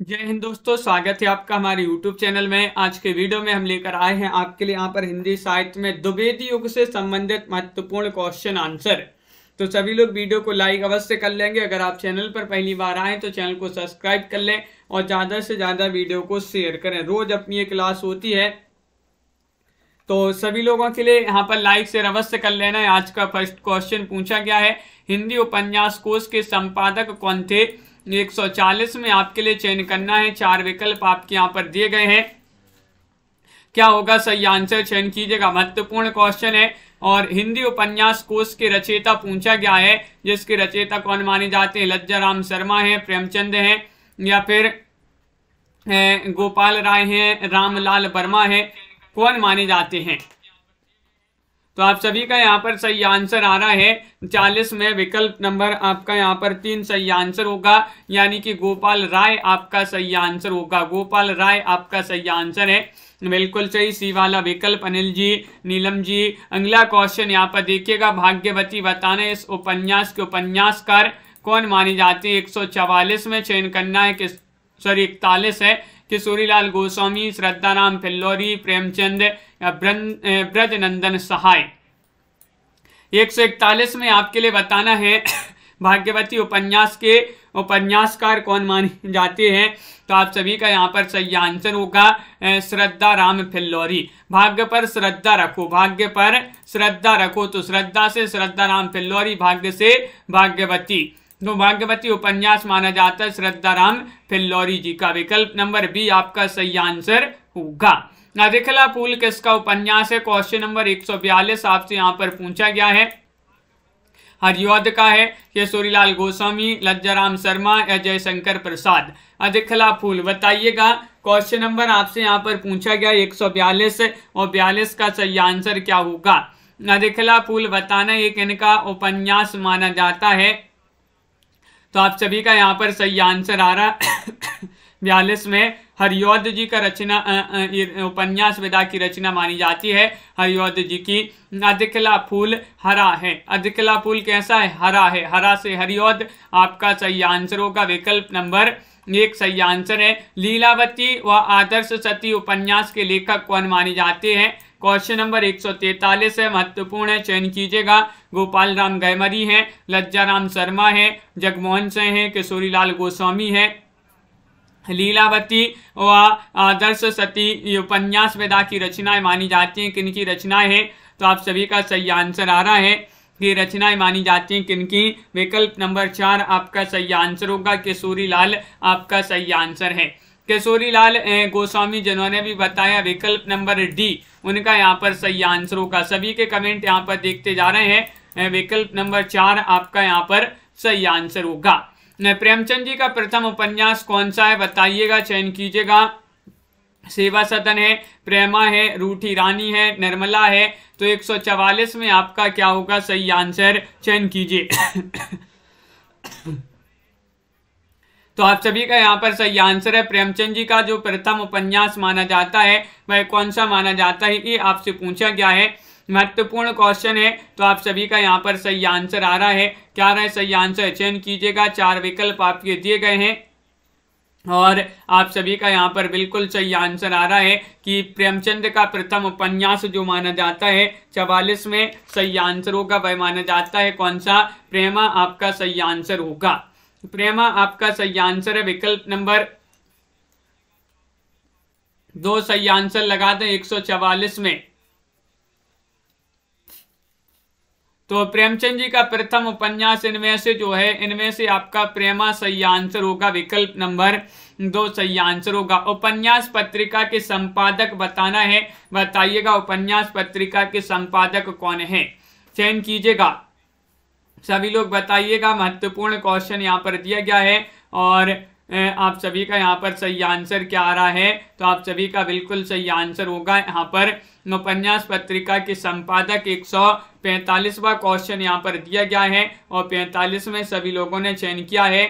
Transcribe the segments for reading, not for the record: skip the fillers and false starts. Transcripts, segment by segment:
जय हिंद दोस्तों, स्वागत है आपका हमारे YouTube चैनल में। आज के वीडियो में हम लेकर आए हैं आपके लिए यहाँ पर हिंदी साहित्य में द्विवेदी युग से संबंधित महत्वपूर्ण क्वेश्चन आंसर। तो सभी लोग वीडियो को लाइक अवश्य कर लेंगे। अगर आप चैनल पर पहली बार आए तो चैनल को सब्सक्राइब कर लें और ज़्यादा से ज़्यादा वीडियो को शेयर करें। रोज अपनी ये क्लास होती है तो सभी लोगों के लिए यहाँ पर लाइक शेयर अवश्य कर लेना है। आज का फर्स्ट क्वेश्चन पूछा गया है, हिंदी उपन्यास कोश के संपादक कौन थे? 140 में आपके लिए चयन करना है। 4 विकल्प आपके यहाँ पर दिए गए हैं। क्या होगा सही आंसर, चयन कीजिएगा। महत्वपूर्ण क्वेश्चन है और हिंदी उपन्यास कोश के रचयिता पूछा गया है, जिसके रचयिता कौन माने जाते हैं? लज्जाराम शर्मा है, प्रेमचंद हैं, या फिर गोपाल राय हैं, रामलाल वर्मा है, कौन माने जाते हैं? तो आप सभी का यहाँ पर सही आंसर आ रहा है 40 में विकल्प नंबर आपका यहाँ पर 3 सही आंसर होगा, यानी कि गोपाल राय आपका सही आंसर होगा। गोपाल राय आपका सही आंसर है, बिल्कुल सही सी वाला विकल्प। अनिल जी, नीलम जी। अगला क्वेश्चन यहाँ पर देखिएगा, भाग्यवती बताना इस उपन्यास के उपन्यासकार कौन माने जाते हैं? 144 में चयन करना है, 41 है। किशोरीलाल गोस्वामी, श्रद्धाराम फिल्लौरी, प्रेमचंद या ब्रजनंदन सहाय। 141 में आपके लिए बताना है भाग्यवती उपन्यास के उपन्यासकार कौन माने जाते हैं? तो आप सभी का यहाँ पर सही आंसर होगा श्रद्धाराम फिल्लौरी। भाग्य पर श्रद्धा रखो, भाग्य पर श्रद्धा रखो, तो श्रद्धा से श्रद्धाराम फिल्लौरी, भाग्य से भाग्यवती। तो भाग्यवती उपन्यास माना जाता है श्रद्धाराम फिल्लौरी जी का। विकल्प नंबर बी आपका सही आंसर होगा। अधिकला फूल किसका उपन्यास है? क्वेश्चन नंबर 142 आपसे यहाँ पर पूछा गया है। हरिऔध का है, केशोरीलाल गोस्वामी, लज्जाराम शर्मा या जयशंकर प्रसाद। अधिकला फूल बताइएगा। क्वेश्चन नंबर आपसे यहाँ पर पूछा गया 142 और 42 का सही आंसर क्या होगा? अधिकला फूल बताना एक इनका उपन्यास माना जाता है। तो आप सभी का यहाँ पर सही आंसर आ रहा 42 में हरिऔध जी का रचना उपन्यास विदा की रचना मानी जाती है हरिऔध जी की। अधिकला फूल हरा है, अधिकला फूल कैसा है? हरा है, हरा से हरिऔध आपका सही आंसर होगा। विकल्प नंबर 1 सही आंसर है। लीलावती व आदर्श सती उपन्यास के लेखक कौन माने जाते हैं? क्वेश्चन नंबर 143 है, महत्वपूर्ण है, चयन कीजिएगा। गोपाल राम गैमरी हैं, लज्जाराम शर्मा हैं, जगमोहन सिंह हैं, किशोरीलाल गोस्वामी हैं। लीलावती व आदर्श सती उपन्यास वेदा की रचनाएं मानी जाती हैं, किनकी रचनाएं हैं? तो आप सभी का सही आंसर आ रहा है कि रचनाएं मानी जाती हैं किनकी? विकल्प नंबर 4 आपका सही आंसर होगा। किशोरीलाल आपका सही आंसर है। किशोरीलाल गोस्वामी जिन्होंने भी बताया, विकल्प नंबर डी उनका यहाँ पर सही आंसर होगा। सभी के कमेंट यहाँ पर देखते जा रहे हैं। विकल्प नंबर 4 आपका यहाँ पर सही आंसर होगा। प्रेमचंद जी का प्रथम उपन्यास कौन सा है? बताइएगा, चयन कीजिएगा। सेवा सदन है, प्रेमा है, रूठी रानी है, निर्मला है। तो 144 में आपका क्या होगा सही आंसर, चयन कीजिए। तो आप सभी का यहाँ पर सही आंसर है। प्रेमचंद जी का जो प्रथम उपन्यास माना जाता है वह कौन सा माना जाता है, ये आपसे पूछा गया है। महत्वपूर्ण क्वेश्चन है, तो आप सभी का यहाँ पर सही आंसर आ रहा है। क्या रहा है सही आंसर, चयन कीजिएगा। 4 विकल्प आपके दिए गए हैं और आप सभी का यहाँ पर बिल्कुल सही आंसर आ रहा है कि प्रेमचंद का प्रथम उपन्यास जो माना जाता है 44 में सही आंसर होगा, वह माना जाता है कौन सा? प्रेमा आपका सही आंसर होगा। प्रेमा आपका सही आंसर है। विकल्प नंबर 2 सही आंसर लगा दें 144 में। तो प्रेमचंद जी का प्रथम उपन्यास इनमें से जो है, इनमें से आपका प्रेमा सही आंसर होगा। विकल्प नंबर 2 सही आंसर होगा। उपन्यास पत्रिका के संपादक बताना है, बताइएगा उपन्यास पत्रिका के संपादक कौन है? चयन कीजिएगा, सभी लोग बताइएगा। महत्वपूर्ण क्वेश्चन यहाँ पर दिया गया है और आप सभी का यहाँ पर सही आंसर क्या आ रहा है? तो आप सभी का बिल्कुल सही आंसर होगा यहाँ पर उपन्यास पत्रिका के संपादक। 145वां क्वेश्चन यहाँ पर दिया गया है और 45 में सभी लोगों ने चयन किया है।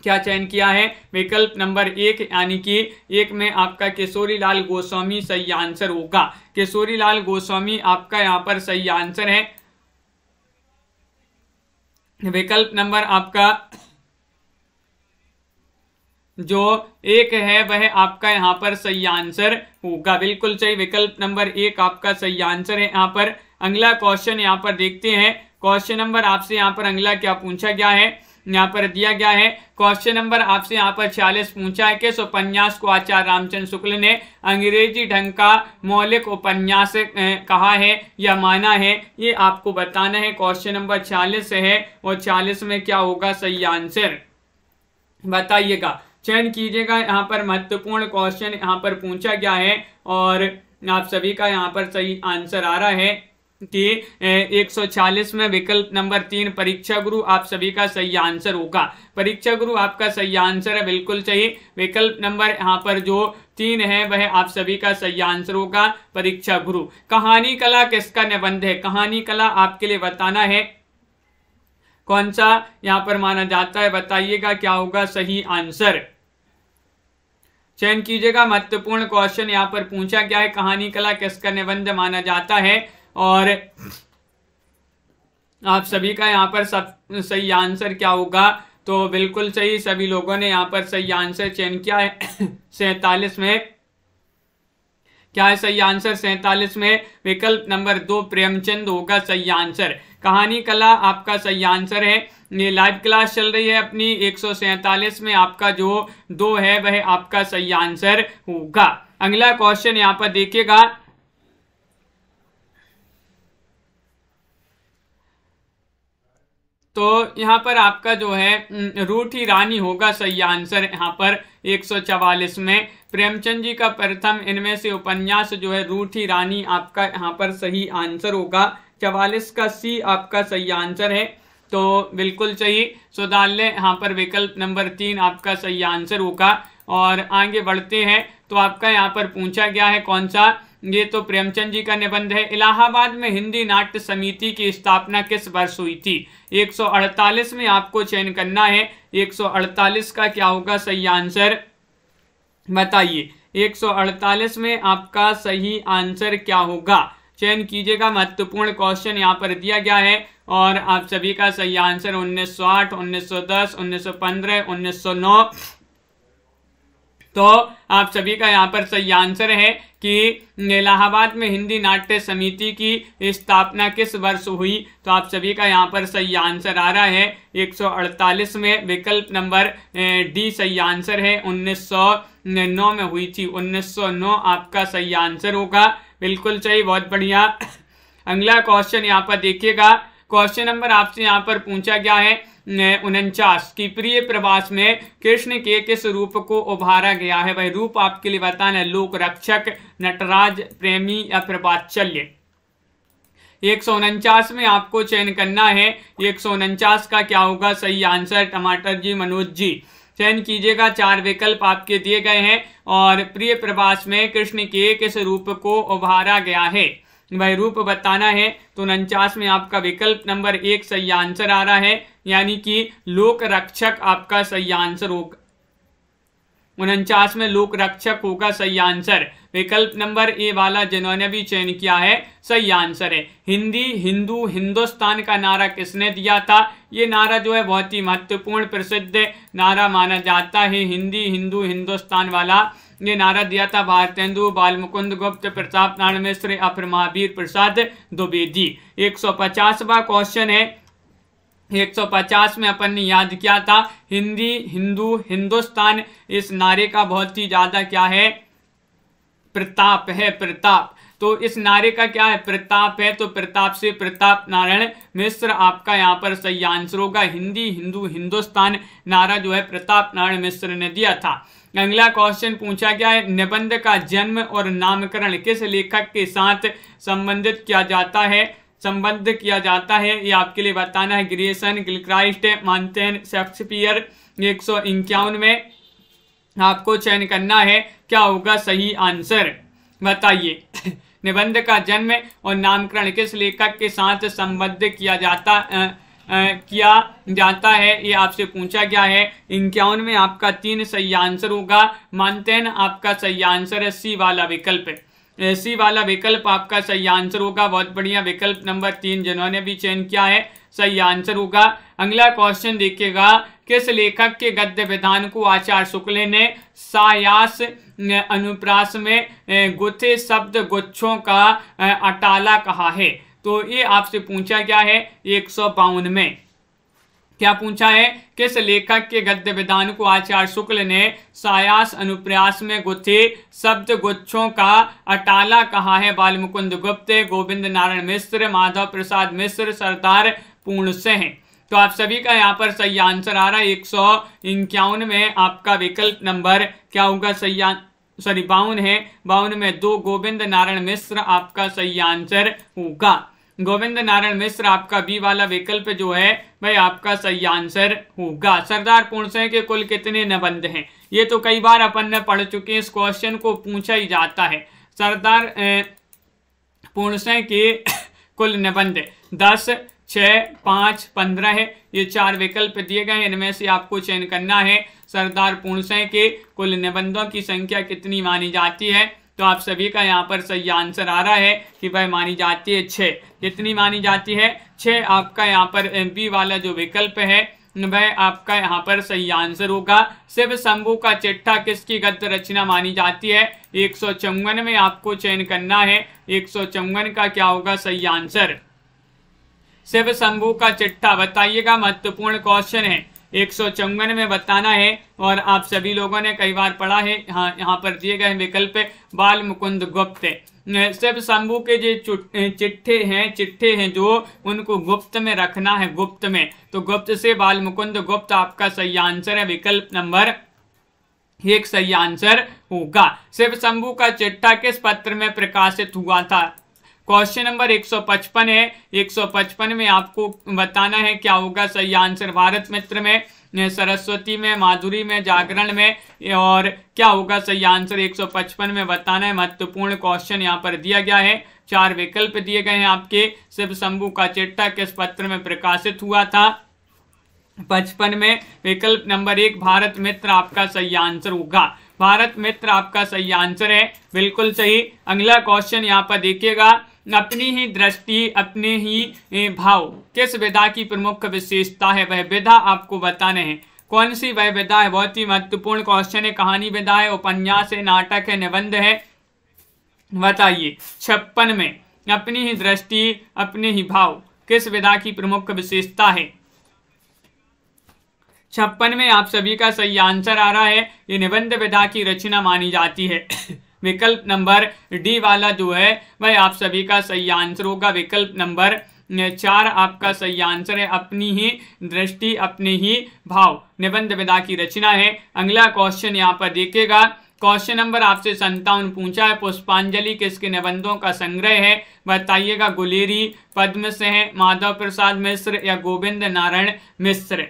क्या चयन किया है? विकल्प नंबर 1, यानी कि 1 में आपका किशोरीलाल गोस्वामी सही आंसर होगा। किशोरीलाल गोस्वामी आपका यहाँ पर सही आंसर है। विकल्प नंबर आपका जो एक है वह आपका यहाँ पर सही आंसर होगा। बिल्कुल सही, विकल्प नंबर 1 आपका सही आंसर है। यहाँ पर अगला क्वेश्चन यहाँ पर देखते हैं। क्वेश्चन नंबर आपसे यहाँ पर अगला क्या पूछा गया है, यहाँ पर दिया गया है। क्वेश्चन नंबर आपसे यहाँ पर 46 पूछा है कि उपन्यास को आचार्य रामचंद्र शुक्ल ने अंग्रेजी ढंग का मौलिक उपन्यास कहा है या माना है, ये आपको बताना है। क्वेश्चन नंबर 46 है और 46 में क्या होगा सही आंसर बताइएगा, चयन कीजिएगा। यहाँ पर महत्वपूर्ण क्वेश्चन यहाँ पर पूछा गया है और आप सभी का यहाँ पर सही आंसर आ रहा है कि 140 में विकल्प नंबर 3 परीक्षा गुरु आप सभी का सही आंसर होगा। परीक्षा गुरु आपका सही आंसर है, बिल्कुल सही। विकल्प नंबर यहाँ पर जो 3 है वह आप सभी का सही आंसर होगा, परीक्षा गुरु। कहानी कला किसका निबंध है, कहानी कला आपके लिए बताना है कौन सा यहाँ पर माना जाता है, बताइएगा क्या होगा सही आंसर, चयन कीजिएगा। महत्वपूर्ण क्वेश्चन यहाँ पर पूछा गया है, कहानी कला किसका निबंध माना जाता है और आप सभी का यहाँ पर सब सही आंसर क्या होगा, तो बिल्कुल सही, सभी लोगों ने यहाँ पर सही आंसर चयन किया है। 47 में क्या है सही आंसर, 47 में विकल्प नंबर 2 प्रेमचंद होगा सही आंसर। कहानी कला आपका सही आंसर है। ये लाइव क्लास चल रही है अपनी 147 में, आपका जो 2 है वह आपका सही आंसर होगा। अगला क्वेश्चन यहाँ पर देखिएगा, तो यहाँ पर आपका जो है रूठी रानी होगा सही आंसर। यहाँ पर 144 में प्रेमचंद जी का प्रथम इनमें से उपन्यास जो है रूठी रानी आपका यहाँ पर सही आंसर होगा। 44 का सी आपका सही आंसर है, तो बिल्कुल सही। सुधारले यहाँ पर विकल्प नंबर 3 आपका सही आंसर होगा। और आगे बढ़ते हैं, तो आपका यहाँ पर पूछा गया है कौन सा, ये तो प्रेमचंद जी का निबंध है। इलाहाबाद में हिंदी नाट्य समिति की स्थापना किस वर्ष हुई थी, 148 में आपको चयन करना है। 148 का क्या होगा सही आंसर बताइए, 148 में आपका सही आंसर क्या होगा, चयन कीजिएगा। महत्वपूर्ण क्वेश्चन यहाँ पर दिया गया है और आप सभी का सही आंसर 1908, 1910, 1915, 1909, तो आप सभी का यहाँ पर सही आंसर है कि इलाहाबाद में हिंदी नाट्य समिति की स्थापना किस वर्ष हुई, तो आप सभी का यहाँ पर सही आंसर आ रहा है 148 में, विकल्प नंबर डी सही आंसर है। 1909 में हुई थी, 1909 आपका सही आंसर होगा, बिल्कुल सही, बहुत बढ़िया। अगला क्वेश्चन यहाँ पर देखिएगा, क्वेश्चन नंबर आपसे यहाँ पर पूछा गया है 49 की प्रिय प्रवास में कृष्ण के किस रूप को उभारा गया है, वह रूप आपके लिए बताना है, लोक रक्षक, नटराज, प्रेमी या फिर वात्सल्य। 149 में आपको चयन करना है। 149 का क्या होगा सही आंसर, टमाटर जी, मनोज जी, चयन कीजिएगा। 4 विकल्प आपके दिए गए हैं और प्रिय प्रवास में कृष्ण के किस रूप को उभारा गया है वह रूप बताना है, तो 49 में आपका विकल्प नंबर 1 सही आंसर आ रहा है, यानी कि लोक रक्षक आपका सही आंसर होगा। 49 में लोक रक्षक होगा सही आंसर, विकल्प नंबर ए वाला जिन्होंने भी चयन किया है सही आंसर है। हिंदी हिंदू हिंदुस्तान का नारा किसने दिया था, ये नारा जो है बहुत ही महत्वपूर्ण प्रसिद्ध नारा माना जाता है। हिंदी हिंदू हिंदुस्तान वाला ये नारा दिया था भारतेंदु, बालमुकुंद गुप्त, प्रताप नारायण मिश्र या फिर महावीर प्रसाद द्विवेदी। 150वां क्वेश्चन है, 150 में अपन ने याद किया था हिंदी हिंदू हिंदुस्तान, इस नारे का बहुत ही ज्यादा क्या है प्रताप है, प्रताप, तो इस नारे का क्या है प्रताप है, तो प्रताप से प्रताप नारायण मिश्र आपका यहाँ पर सही आंसर होगा। हिंदी हिंदू हिंदुस्तान नारा जो है प्रताप नारायण मिश्र ने दिया था। अगला क्वेश्चन पूछा गया है, निबंध का जन्म और नामकरण किस लेखक के साथ संबंधित किया जाता है, संबद्ध किया जाता है, ये आपके लिए बताना है। Grayson, Gilchrist, मांटेन, Shakespeare. 151 में आपको चयन करना है, क्या होगा सही आंसर बताइए। निबंध का जन्म और नामकरण किस लेखक के साथ संबद्ध किया जाता है, ये आपसे पूछा गया है। 51 में आपका 3 सही आंसर होगा। मांटेन आपका सही आंसर है, सी वाला विकल्प, सी वाला विकल्प आपका सही आंसर होगा, बहुत बढ़िया। विकल्प नंबर 3 जिन्होंने भी चयन किया है सही आंसर होगा। अगला क्वेश्चन देखिएगा, किस लेखक के गद्य विधान को आचार्य शुक्ल ने सायास अनुप्रास में गुथे शब्द गुच्छों का अटाला कहा है? तो ये आपसे पूछा गया है 152 में। क्या पूछा है? किस लेखक के गद्य विधान को आचार्य शुक्ल ने सायास अनुप्रास में गुथे शब्द गुच्छों का अटाला कहा है? बालमुकुंद गुप्त, गोविंद नारायण मिश्र, माधव प्रसाद मिश्र, सरदार पूर्णसिंह। तो आप सभी का यहाँ पर सही आंसर आ रहा है 151 में आपका विकल्प नंबर क्या होगा? सही 52 है, 52 में 2 गोविंद नारायण मिश्र आपका सही आंसर होगा। गोविंद नारायण मिश्र आपका बी वाला विकल्प जो है भाई आपका सही आंसर होगा। सरदार पूर्णसिंह के कुल कितने निबंध हैं? ये तो कई बार अपन ने पढ़ चुके हैं, इस क्वेश्चन को पूछा ही जाता है। सरदार पूर्णसिंह के कुल निबंध 10, 6, 5, 15 है। ये 4 विकल्प दिए गए हैं, इनमें से आपको चयन करना है। सरदार पूर्णसिंह के कुल निबंधों की संख्या कितनी मानी जाती है? तो आप सभी का यहाँ पर सही आंसर आ रहा है कि भाई मानी जाती है 6। कितनी मानी जाती है? 6 आपका यहाँ पर बी वाला जो विकल्प है वह आपका यहाँ पर सही आंसर होगा। शिव शंभू का चिट्ठा किसकी गद्य रचना मानी जाती है? 154 में आपको चयन करना है। 154 का क्या होगा सही आंसर? शिव शंभू का चिट्ठा बताइएगा, महत्वपूर्ण क्वेश्चन है। 154 में बताना है और आप सभी लोगों ने कई बार पढ़ा है। हाँ, यहाँ पर दिए गए विकल्प बाल मुकुंद गुप्त। शिव शंभू के जो चिट्ठे हैं जो उनको गुप्त में रखना है, गुप्त में, तो गुप्त से बाल मुकुंद गुप्त आपका सही आंसर है। विकल्प नंबर 1 सही आंसर होगा। शिव शंभू का चिट्ठा किस पत्र में प्रकाशित हुआ था? क्वेश्चन नंबर 155 है। 155 में आपको बताना है क्या होगा सही आंसर। भारत मित्र में, सरस्वती में, माधुरी में, जागरण में, और क्या होगा सही आंसर 155 में बताना है। महत्वपूर्ण क्वेश्चन यहाँ पर दिया गया है। 4 विकल्प दिए गए हैं आपके। शिव शंभू का चिट्ठा किस पत्र में प्रकाशित हुआ था? 55 में विकल्प नंबर 1 भारत मित्र आपका सही आंसर होगा। भारत मित्र आपका सही आंसर है, बिल्कुल सही। अगला क्वेश्चन यहाँ पर देखिएगा, अपनी ही दृष्टि अपने ही भाव किस विधा की प्रमुख विशेषता है? वह विधा आपको बताने हैं। कौन सी वह विधा है? बहुत ही महत्वपूर्ण क्वेश्चन है। कहानी विधा है, उपन्यास है, नाटक है, निबंध है? बताइए। 56 में अपनी ही दृष्टि अपने ही भाव किस विधा की प्रमुख विशेषता है? 56 में आप सभी का सही आंसर आ रहा है, ये निबंध विधा की रचना मानी जाती है। विकल्प नंबर डी वाला जो है वह आप सभी का सही आंसर होगा। विकल्प नंबर 4 आपका सही आंसर है। अपनी ही दृष्टि अपने ही भाव निबंध विधा की रचना है। अगला क्वेश्चन यहाँ पर देखिएगा, क्वेश्चन नंबर आपसे 57 पूछा है, पुष्पांजलि किसके निबंधों का संग्रह है? बताइएगा। गुलेरी, पद्मसिंह, माधव प्रसाद मिश्र या गोविंद नारायण मिश्र?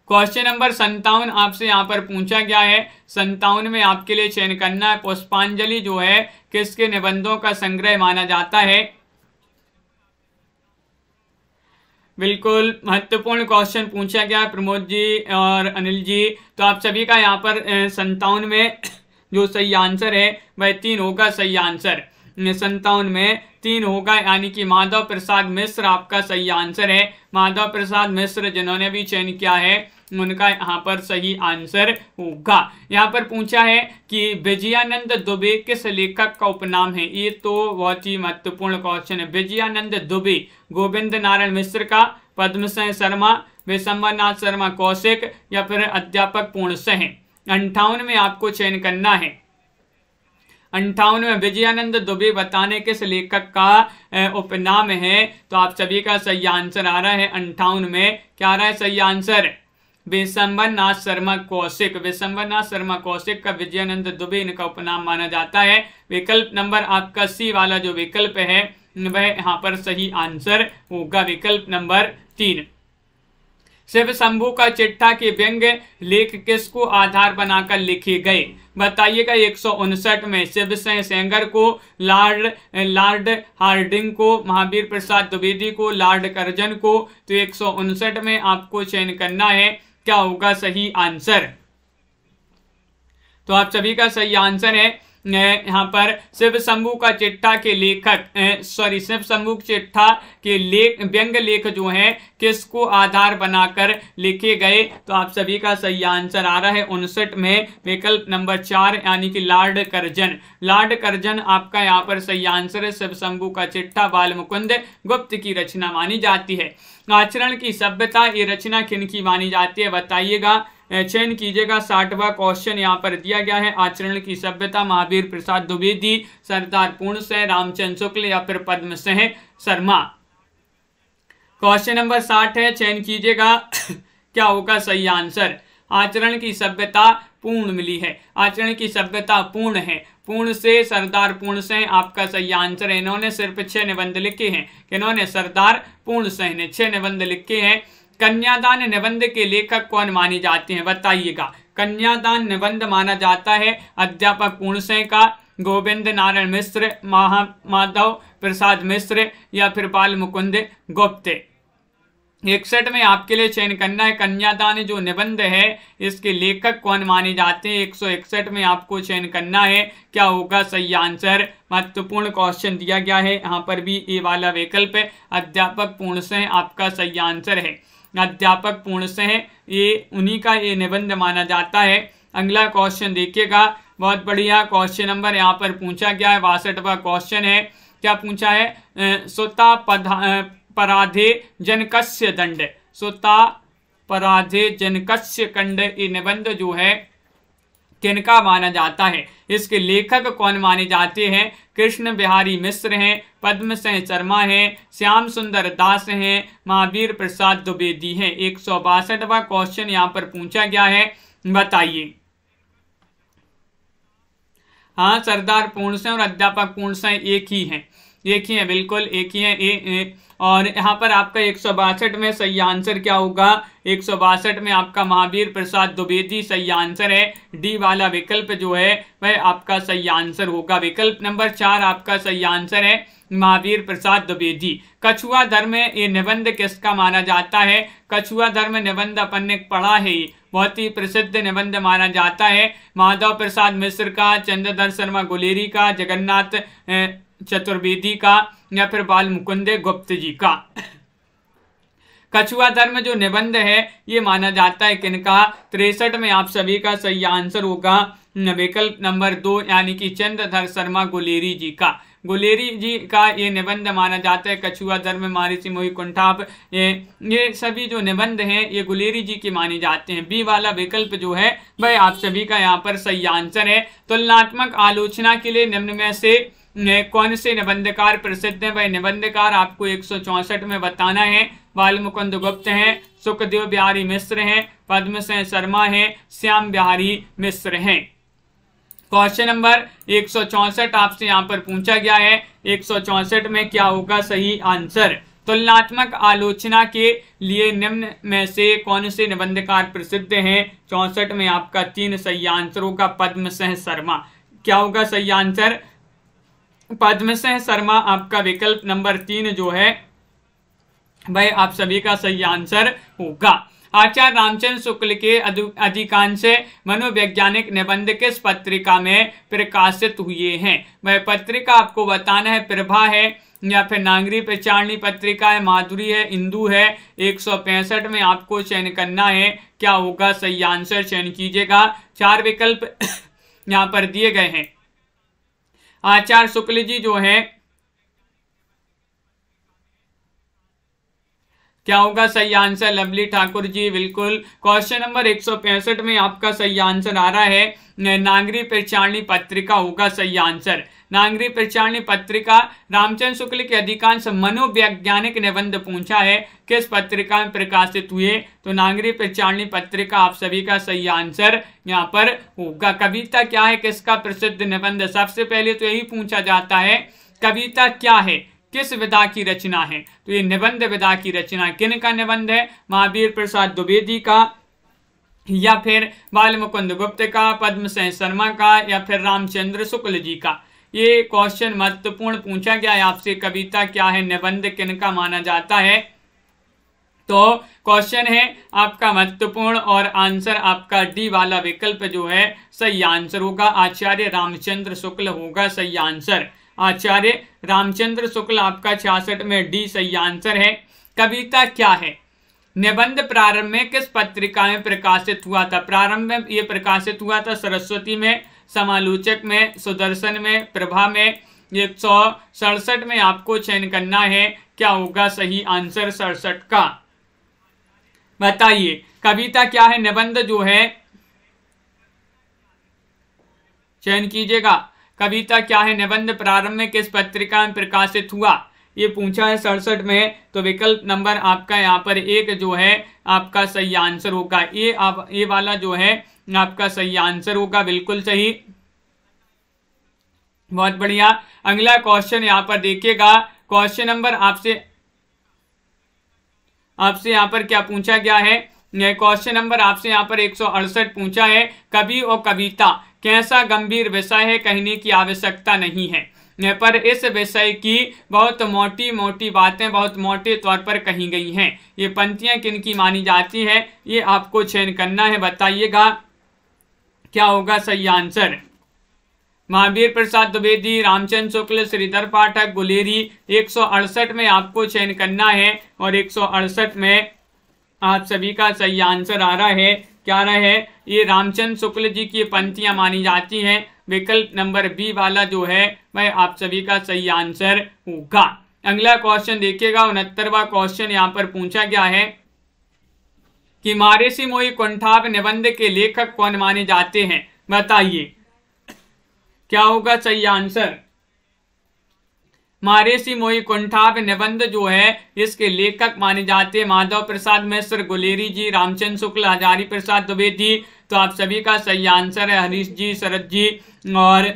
क्वेश्चन नंबर 57 आपसे यहाँ पर पूछा गया है। 57 में आपके लिए चयन करना है, पुष्पांजलि जो है किसके निबंधों का संग्रह माना जाता है? बिल्कुल महत्वपूर्ण क्वेश्चन पूछा गया है प्रमोद जी और अनिल जी। तो आप सभी का यहाँ पर 57 में जो सही आंसर है वह 3 होगा सही आंसर। 57 में 3 होगा, यानी कि माधव प्रसाद मिश्र आपका सही आंसर है। माधव प्रसाद मिश्र जिन्होंने भी चयन किया है उनका यहाँ पर सही आंसर होगा। यहाँ पर पूछा है कि विजयानंद दुबे किस लेखक का उपनाम है? ये तो बहुत ही महत्वपूर्ण क्वेश्चन है। विजयानंद दुबे गोविंद नारायण मिश्र का, पद्मसिंह शर्मा, विशंबरनाथ शर्मा कौशिक या फिर अध्यापक पूर्णसिंह? 58 में आपको चयन करना है। 58 में विजयानंद दुबे बताने किस लेखक का उपनाम है? तो आप सभी का सही आंसर आ रहा है 58 में क्या आ रहा है सही आंसर? विशंबरनाथ शर्मा कौशिक। विशंबरनाथ शर्मा कौशिक का विजयानंद दुबे इनका उपनाम माना जाता है। विकल्प नंबर आपका सी वाला जो विकल्प है वह यहाँ पर सही आंसर होगा। विकल्प नंबर 3। शिव शंभू का चिट्ठा के व्यंग लेख किसको आधार बनाकर लिखे गए? बताइएगा। 159 में शिव सिंह सेंगर को, लॉर्ड हार्डिंग को, महावीर प्रसाद द्विवेदी को, लॉर्ड कर्जन को? तो 159 में आपको चयन करना है, क्या होगा सही आंसर? तो आप सभी का सही आंसर है यहाँ पर शिव शंभू का चिट्ठा के लेखक शिव शंभू चिट्ठा के व्यंग लेख जो है किसको आधार बनाकर लिखे गए? तो आप सभी का सही आंसर आ रहा है 59 में विकल्प नंबर 4 यानी कि लॉर्ड कर्जन। लॉर्ड कर्जन आपका यहाँ पर सही आंसर है। शिव शंभू का चिट्ठा बाल मुकुंद गुप्त की रचना मानी जाती है। आचरण की सभ्यता ये रचना किन की मानी जाती है बताइएगा, चयन कीजिएगा। 60वां क्वेश्चन यहाँ पर दिया गया है। आचरण की सभ्यता महावीर प्रसाद द्विवेदी, सरदार पूर्ण सिंह, रामचंद्र शुक्ल या फिर पद्म सिंह शर्मा। क्वेश्चन नंबर 60 है, चयन कीजिएगा क्या होगा सही आंसर। आचरण की सभ्यता पूर्ण मिली है। आचरण की सभ्यता पूर्ण है। पूर्ण से सरदार पूर्ण सिंह आपका सही आंसर है। इन्होंने सिर्फ 6 निबंध लिखे हैं। इन्होंने सरदार पूर्ण सिंह ने 6 निबंध लिखे हैं। कन्यादान निबंध के लेखक कौन माने जाते हैं बताइएगा। कन्यादान निबंध माना जाता है अध्यापक पूर्ण सिंह का, गोविंद नारायण मिश्र, माधव प्रसाद मिश्र या फिर बाल मुकुंद गुप्त। 61 में आपके लिए चयन करना है। कन्यादान जो निबंध है इसके लेखक कौन माने जाते हैं। 161 में आपको चयन करना है क्या होगा सही आंसर। महत्वपूर्ण क्वेश्चन दिया गया है यहाँ पर भी ये वाला विकल्प है। अध्यापक पूर्ण सिंह आपका सही आंसर है। अध्यापक पूर्ण सिंह ये उन्हीं का ये निबंध माना जाता है। अगला क्वेश्चन देखिएगा, बहुत बढ़िया क्वेश्चन नंबर यहाँ पर पूछा गया है। 62वां क्वेश्चन है। क्या पूछा है? सुता पराधे जनकस्य दंड। सुता पराधे जनकस्य कंड ये निबंध जो है किनका माना जाता है। इसके लेखक कौन माने जाते हैं। कृष्ण बिहारी मिश्र हैं, पद्म सिंह शर्मा हैं, श्याम सुंदर दास हैं, महावीर प्रसाद द्विवेदी हैं। 162वां क्वेश्चन यहाँ पर पूछा गया है, बताइए। हाँ, सरदार पूर्ण सिंह और अध्यापक पूर्ण सिंह एक ही हैं। एक ही है, बिल्कुल एक ही है। और यहाँ पर आपका 162 में सही आंसर क्या होगा। 162 में आपका महावीर प्रसाद द्विवेदी सही आंसर है। डी वाला विकल्प जो है वह आपका सही आंसर होगा। विकल्प नंबर 4 आपका सही आंसर है, महावीर प्रसाद द्विवेदी। कछुआ धर्म ये निबंध किसका माना जाता है। कछुआ धर्म निबंध अपन ने पढ़ा है, बहुत ही प्रसिद्ध निबंध माना जाता है। माधव प्रसाद मिश्र का, चंद्रधर शर्मा गुलेरी का, जगन्नाथ चतुर्वेदी का या फिर बाल मुकुंद गुप्त जी का। कछुआ धर्म जो निबंध है ये माना जाता है किनका। 63 में आप सभी का सही आंसर होगा विकल्प नंबर 2 यानी कि चंद्रधर शर्मा गुलेरी जी का। गुलेरी जी का ये निबंध माना जाता है। कछुआ धर्म, महर्षि मोहि कुंठाप, ये सभी जो निबंध हैं ये गुलेरी जी के माने जाते हैं। बी वाला विकल्प जो है वह आप सभी का यहाँ पर सही आंसर है। तुलनात्मक आलोचना के लिए निम्न में से कौन से निबंधकार प्रसिद्ध हैं। वह निबंधकार आपको 164 में बताना है। बाल मुकुंद गुप्त हैं, सुखदेव बिहारी मिश्र हैं, पद्म सिंह शर्मा हैं, श्याम बिहारी मिश्र हैं। क्वेश्चन नंबर 164 आपसे यहाँ पर पूछा गया है। 164 में क्या होगा सही आंसर। तुलनात्मक आलोचना के लिए निम्न में से कौन से निबंधकार प्रसिद्ध हैं। 64 में आपका 3 सही आंसर होगा, पद्म सिंह शर्मा। क्या होगा सही आंसर। पद्म सिंह शर्मा आपका विकल्प नंबर 3 जो है वह आप सभी का सही आंसर होगा। आचार्य रामचंद्र शुक्ल के अधिकांश मनोवैज्ञानिक निबंध किस पत्रिका में प्रकाशित हुए हैं। वह पत्रिका आपको बताना है। प्रभा है या फिर नागरी प्रचारणी पत्रिका है, माधुरी है, इंदु है। 165 में आपको चयन करना है क्या होगा सही आंसर। चयन कीजिएगा। 4 विकल्प यहाँ पर दिए गए हैं। आचार्य शुक्ल जी जो है क्या होगा सही आंसर। लवली ठाकुर जी, बिल्कुल। क्वेश्चन नंबर 165 में आपका सही आंसर आ रहा है नागरी प्रचारणी पत्रिका होगा सही आंसर। नागरी प्रचारणी पत्रिका रामचंद्र शुक्ल के अधिकांश मनोवैज्ञानिक निबंध पूछा है किस पत्रिका में प्रकाशित हुए। तो नागरी प्रचारणी पत्रिका आप सभी का सही आंसर यहाँ पर होगा। कविता क्या है किसका प्रसिद्ध निबंध। सबसे पहले तो यही पूछा जाता है कविता क्या है, किस विधा की रचना है। तो ये निबंध विधा की रचना किन का निबंध है। महावीर प्रसाद द्विवेदी का या फिर बाल मुकुंद गुप्त का, पद्म सिंह शर्मा का या फिर रामचंद्र शुक्ल जी का। ये क्वेश्चन महत्वपूर्ण पूछा गया है आपसे। कविता क्या है, निबंध किन का माना जाता है। तो क्वेश्चन है आपका महत्वपूर्ण और आंसर आपका डी वाला विकल्प जो है सही आंसर होगा। आचार्य रामचंद्र शुक्ल होगा सही आंसर। आचार्य रामचंद्र शुक्ल आपका 66 में डी सही आंसर है। कविता क्या है? निबंध प्रारंभ में किस पत्रिका में प्रकाशित हुआ था? प्रारंभ में ये प्रकाशित हुआ था सरस्वती में, समालोचक में, सुदर्शन में, प्रभा में। 167 में आपको चयन करना है, क्या होगा सही आंसर 67 का? बताइए कविता क्या है? निबंध जो है चयन कीजिएगा। कविता क्या है? निबंध प्रारंभ में किस पत्रिका में प्रकाशित हुआ? ये पूछा है 67 में। तो विकल्प नंबर आपका यहाँ पर 1 जो है आपका सही आंसर होगा। ये वाला जो है आपका सही आंसर होगा, बिल्कुल सही, बहुत बढ़िया। अगला क्वेश्चन यहाँ पर देखिएगा। क्वेश्चन नंबर आपसे यहाँ पर क्या पूछा गया है? क्वेश्चन नंबर आपसे यहाँ पर 168 पूछा है। कवि और कविता कैसा गंभीर विषय है, कहने की आवश्यकता नहीं है, पर इस विषय की बहुत मोटी मोटी बातें बहुत मोटे तौर पर कही गई हैं। ये पंक्तियां किन की मानी जाती हैं, ये आपको चयन करना है। बताइएगा क्या होगा सही आंसर? महावीर प्रसाद द्विवेदी, रामचंद्र शुक्ल, श्रीधर पाठक, गुलेरी। 168 में आपको चयन करना है और 168 में आप सभी का सही आंसर आ रहा है, क्या रहा है? ये रामचंद्र शुक्ल जी की पंक्तियां मानी जाती हैं। विकल्प नंबर बी वाला जो है वह आप सभी का सही आंसर होगा। अगला क्वेश्चन देखिएगा। 69वां क्वेश्चन यहाँ पर पूछा गया है कि महर्षि मोहि कुंठाभ निबंध के लेखक कौन माने जाते हैं? बताइए क्या होगा सही आंसर? महर्षि मोहि कुंठाभ निबंध जो है इसके लेखक माने जाते हैं माधव प्रसाद मिश्र, गुलेरी जी, रामचंद्र शुक्ल, हजारी प्रसाद द्विवेदी। तो आप सभी का सही आंसर है हरीश जी, शरद जी और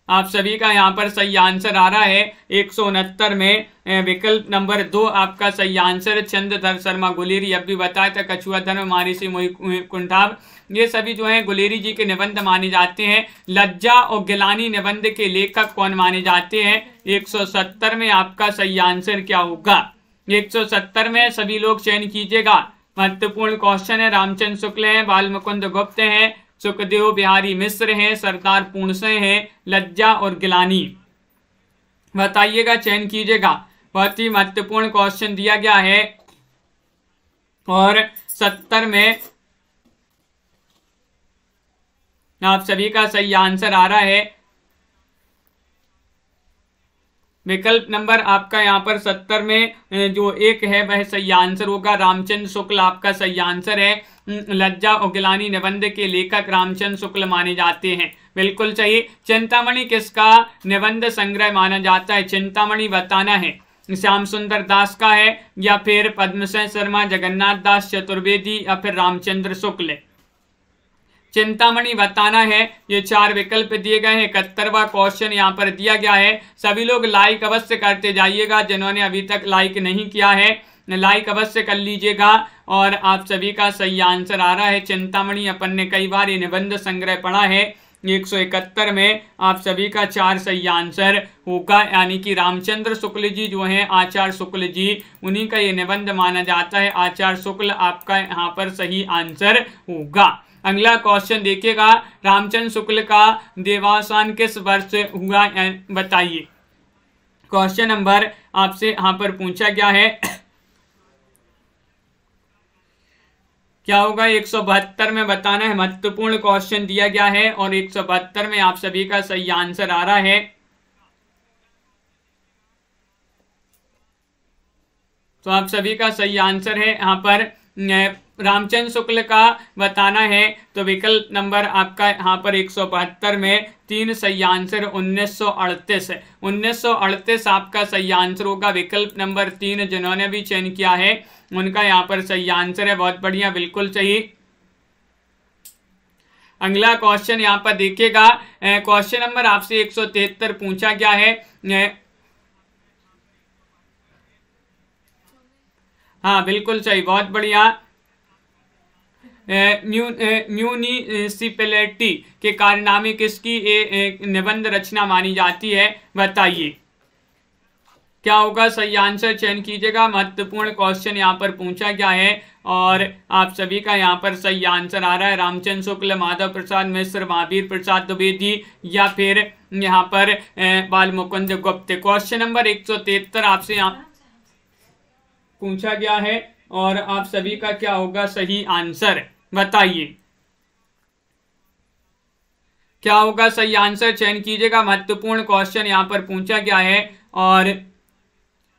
आप सभी का यहाँ पर सही आंसर आ रहा है 169 में। विकल्प नंबर 2 आपका सही आंसर। चंद्रधर शर्मा गुलेरी, अब भी बताया था कछुआ धर्म, महर्षि मोहि कुंठाभ, ये सभी जो हैं गुलेरी जी के निबंध माने जाते हैं। लज्जा और गिलानी निबंध के लेखक कौन माने जाते हैं? 170 में आपका सही आंसर क्या होगा? 170 में सभी लोग चयन कीजिएगा। महत्वपूर्ण क्वेश्चन है। रामचंद्र शुक्ल हैं, बाल मुकुंद गुप्त हैं, सुखदेव बिहारी मिश्र हैं, सरदार पूर्णसे हैं, लज्जा और गिलानी। बताइएगा, चयन कीजिएगा। बहुत ही महत्वपूर्ण क्वेश्चन दिया गया है। और 70 में आप सभी का सही आंसर आ रहा है। विकल्प नंबर आपका यहाँ पर 70 में जो 1 है वह सही आंसर होगा। रामचंद्र शुक्ल आपका सही आंसर है। लज्जा और गिलानी निबंध के लेखक रामचंद्र शुक्ल माने जाते हैं, बिल्कुल सही। चिंतामणि किसका निबंध संग्रह माना जाता है? चिंतामणि बताना है। श्याम सुंदर दास का है या फिर पद्मसेन शर्मा, जगन्नाथ दास चतुर्वेदी या फिर रामचंद्र शुक्ल? चिंतामणि बताना है। ये 4 विकल्प दिए गए हैं। 71वां क्वेश्चन यहाँ पर दिया गया है। सभी लोग लाइक अवश्य करते जाइएगा। जिन्होंने अभी तक लाइक नहीं किया है लाइक अवश्य कर लीजिएगा। और आप सभी का सही आंसर आ रहा है चिंतामणि। अपन ने कई बार ये निबंध संग्रह पढ़ा है। 171 में आप सभी का 4 सही आंसर होगा, यानी कि रामचंद्र शुक्ल जी जो हैं आचार्य शुक्ल जी, उन्हीं का ये निबंध माना जाता है। आचार्य शुक्ल आपका यहाँ पर सही आंसर होगा। अगला क्वेश्चन देखिएगा। रामचंद्र शुक्ल का देवावसान किस वर्ष हुआ, बताइए। क्वेश्चन नंबर आपसे यहाँ पर पूछा गया है, क्या होगा? 172 में बताना है। महत्वपूर्ण क्वेश्चन दिया गया है और 172 में आप सभी का सही आंसर आ रहा है। तो आप सभी का सही आंसर है यहाँ पर रामचंद्र शुक्ल का बताना है। तो विकल्प नंबर आपका यहाँ पर 172 में 3 सही आंसर 1938 है। 1938 आपका सही आंसर होगा। विकल्प नंबर 3 जिन्होंने भी चयन किया है उनका यहाँ पर सही आंसर है। बहुत बढ़िया, बिल्कुल सही। अगला क्वेश्चन यहाँ पर देखिएगा। क्वेश्चन नंबर आपसे 173 पूछा गया है। हाँ बिल्कुल सही, बहुत बढ़िया। म्यूनिसिपैलिटी के कारनामे किसकी निबंध रचना मानी जाती है, बताइए। क्या होगा सही आंसर, चयन कीजिएगा। महत्वपूर्ण क्वेश्चन यहाँ पर पूछा गया है और आप सभी का यहाँ पर सही आंसर आ रहा है रामचंद्र शुक्ल, माधव प्रसाद मिश्र, महावीर प्रसाद द्विवेदी या फिर यहाँ पर बाल मुकुंद गुप्त। क्वेश्चन नंबर 173 आपसे यहाँ पूछा गया है और आप सभी का क्या होगा सही आंसर, बताइए क्या होगा सही आंसर, चयन कीजिएगा। महत्वपूर्ण क्वेश्चन यहाँ पर पूछा गया है और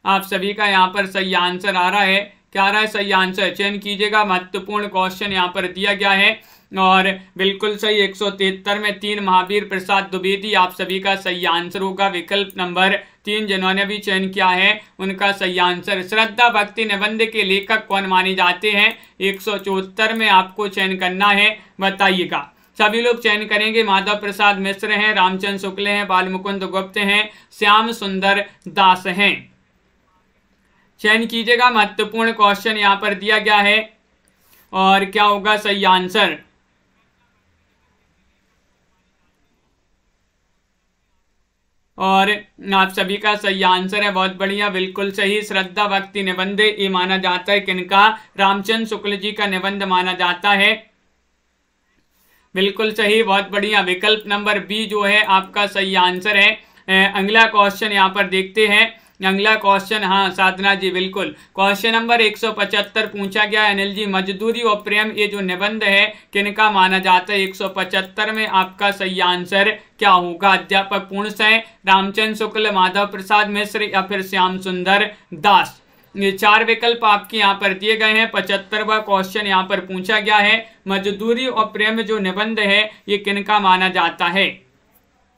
आप सभी का यहाँ पर सही आंसर आ रहा है। क्या आ रहा है सही आंसर, चयन कीजिएगा। महत्वपूर्ण क्वेश्चन यहाँ पर दिया गया है और बिल्कुल सही 173 में 3 महावीर प्रसाद द्विवेदी आप सभी का सही आंसर होगा। विकल्प नंबर 3 जिन्होंने भी चयन किया है उनका सही आंसर। श्रद्धा भक्ति निबंध के लेखक कौन माने जाते हैं, 174 में आपको चयन करना है, बताइएगा। सभी लोग चयन करेंगे। माधव प्रसाद मिश्र हैं, रामचंद्र शुक्ल हैं, बाल मुकुंद गुप्त हैं, श्याम सुंदर दास हैं। चयन कीजिएगा। महत्वपूर्ण क्वेश्चन यहाँ पर दिया गया है और क्या होगा सही आंसर। और आप सभी का सही आंसर है, बहुत बढ़िया, बिल्कुल सही। श्रद्धा भक्ति निबंध ये माना जाता है किनका, रामचंद्र शुक्ल जी का निबंध माना जाता है, बिल्कुल सही, बहुत बढ़िया। विकल्प नंबर बी जो है आपका सही आंसर है। अगला क्वेश्चन यहाँ पर देखते हैं। अगला क्वेश्चन, हाँ साधना जी बिल्कुल, क्वेश्चन नंबर 175 पूछा गया है। अनिल जी, मजदूरी और प्रेम ये जो निबंध है किनका माना जाता है, 175 में आपका सही आंसर क्या होगा। अध्यापक पूर्णशः, रामचंद्र शुक्ल, माधव प्रसाद मिश्र या फिर श्याम सुंदर दास। ये 4 विकल्प आपके यहाँ पर दिए गए हैं। 75वां क्वेश्चन यहाँ पर पूछा गया है, मजदूरी और प्रेम जो निबंध है ये किनका माना जाता है।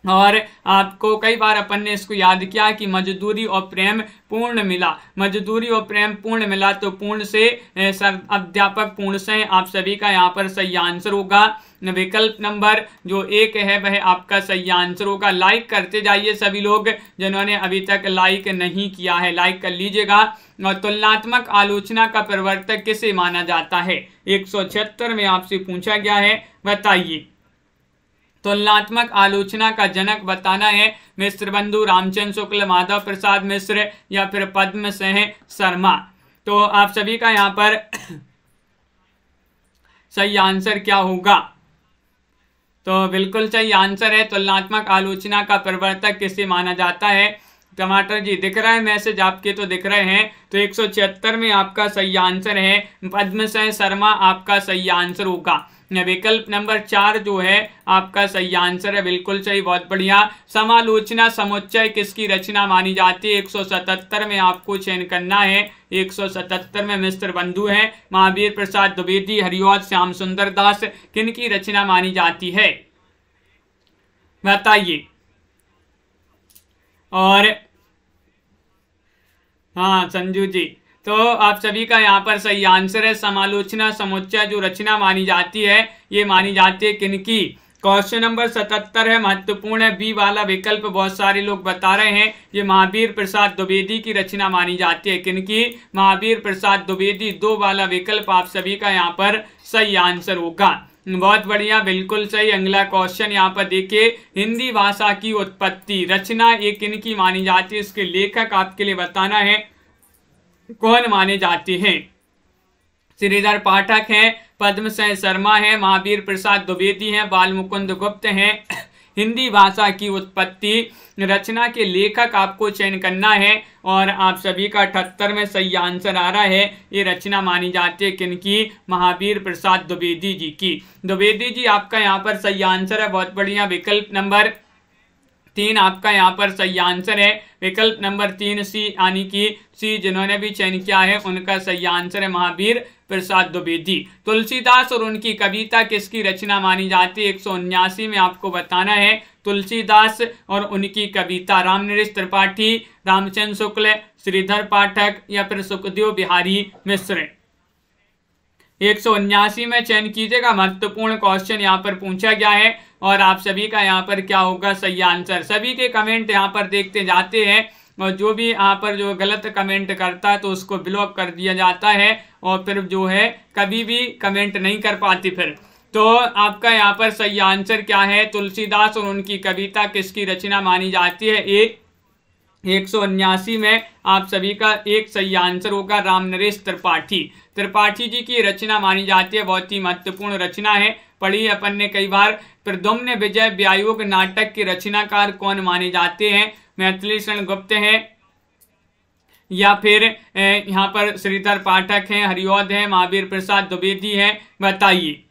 और आपको कई बार अपन ने इसको याद किया कि मजदूरी और प्रेम पूर्ण मिला, मजदूरी और प्रेम पूर्ण मिला तो पूर्ण से अध्यापक पूर्ण से आप सभी का यहाँ पर सही आंसर होगा। विकल्प नंबर जो 1 है वह आपका सही आंसर होगा। लाइक करते जाइए सभी लोग, जिन्होंने अभी तक लाइक नहीं किया है लाइक कर लीजिएगा। और तुलनात्मक आलोचना का प्रवर्तक किसे माना जाता है, 176 में आपसे पूछा गया है, बताइए। तुलनात्मक आलोचना का जनक बताना है। मिश्र बंधु, रामचंद्र शुक्ल, माधव प्रसाद मिश्र या फिर पद्म सिंह शर्मा। तो आप सभी का यहाँ पर सही आंसर क्या होगा, तो बिल्कुल सही आंसर है तुलनात्मक आलोचना का प्रवर्तक किसे माना जाता है। टमाटर जी दिख रहा है मैसेज आपके, तो दिख रहे हैं, तो 176 में आपका सही आंसर है पद्म सिंह शर्मा आपका सही आंसर होगा। विकल्प नंबर 4 जो है आपका सही आंसर है, बिल्कुल सही, बहुत बढ़िया। समालोचना समुच्चय किसकी रचना मानी जाती है, 177 में आपको चयन करना है। 177 में मिश्र बंधु हैं, महावीर प्रसाद द्विवेदी, हरिऔध श्याम सुंदर दास किनकी रचना मानी जाती है, बताइए। और हाँ संजू जी, तो आप सभी का यहाँ पर सही आंसर है समालोचना समुच्चय जो रचना मानी जाती है ये मानी जाती है किनकी। क्वेश्चन नंबर 77 है, महत्वपूर्ण है, बी वाला विकल्प बहुत सारे लोग बता रहे हैं, ये महावीर प्रसाद द्विवेदी की रचना मानी जाती है किनकी, महावीर प्रसाद द्विवेदी। 2 वाला विकल्प आप सभी का यहाँ पर सही आंसर होगा, बहुत बढ़िया, बिल्कुल सही। अगला क्वेश्चन यहाँ पर देखिए, हिंदी भाषा की उत्पत्ति रचना ये किनकी मानी जाती है, इसके लेखक आपके लिए बताना है कौन माने जाते हैं। श्रीधर पाठक हैं, पद्म सिंह शर्मा है, महावीर प्रसाद द्विवेदी हैं, बाल मुकुंद गुप्त हैं। हिंदी भाषा की उत्पत्ति रचना के लेखक आपको चयन करना है और आप सभी का 78 में सही आंसर आ रहा है। ये रचना मानी जाती है किनकी, महावीर प्रसाद द्विवेदी जी की। द्विवेदी जी आपका यहाँ पर सही आंसर है, बहुत बढ़िया। विकल्प नंबर 3 आपका यहाँ पर सही आंसर है। विकल्प नंबर 3 सी, यानी कि सी जिन्होंने भी चयन किया है उनका सही आंसर है महावीर प्रसाद द्विवेदी। तुलसीदास और उनकी कविता किसकी रचना मानी जाती है, 179 में आपको बताना है। तुलसीदास और उनकी कविता, रामनरेश त्रिपाठी, रामचंद्र शुक्ल, श्रीधर पाठक या फिर सुखदेव बिहारी मिश्र। 179 में चयन कीजिएगा। महत्वपूर्ण क्वेश्चन यहाँ पर पूछा गया है और आप सभी का यहाँ पर क्या होगा सही आंसर। सभी के कमेंट यहाँ पर देखते जाते हैं और जो भी यहाँ पर जो गलत कमेंट करता है तो उसको ब्लॉक कर दिया जाता है और फिर जो है कभी भी कमेंट नहीं कर पाती फिर। तो आपका यहाँ पर सही आंसर क्या है, तुलसीदास और उनकी कविता किसकी रचना मानी जाती है, ए 179 में आप सभी का एक सही आंसर होगा राम नरेश त्रिपाठी। त्रिपाठी जी की रचना मानी जाती है, बहुत ही महत्वपूर्ण रचना है, पढ़ी अपन ने कई बार। प्रद्युम्न विजय व्यायोग नाटक के रचनाकार कौन माने जाते हैं? मैथिली शरण गुप्त हैं या फिर यहाँ पर श्रीधर पाठक हैं, हरिऔध हैं, महावीर प्रसाद द्विवेदी हैं, बताइए।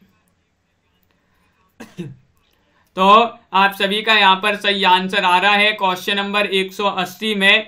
तो आप सभी का यहाँ पर सही आंसर आ रहा है क्वेश्चन नंबर 180 में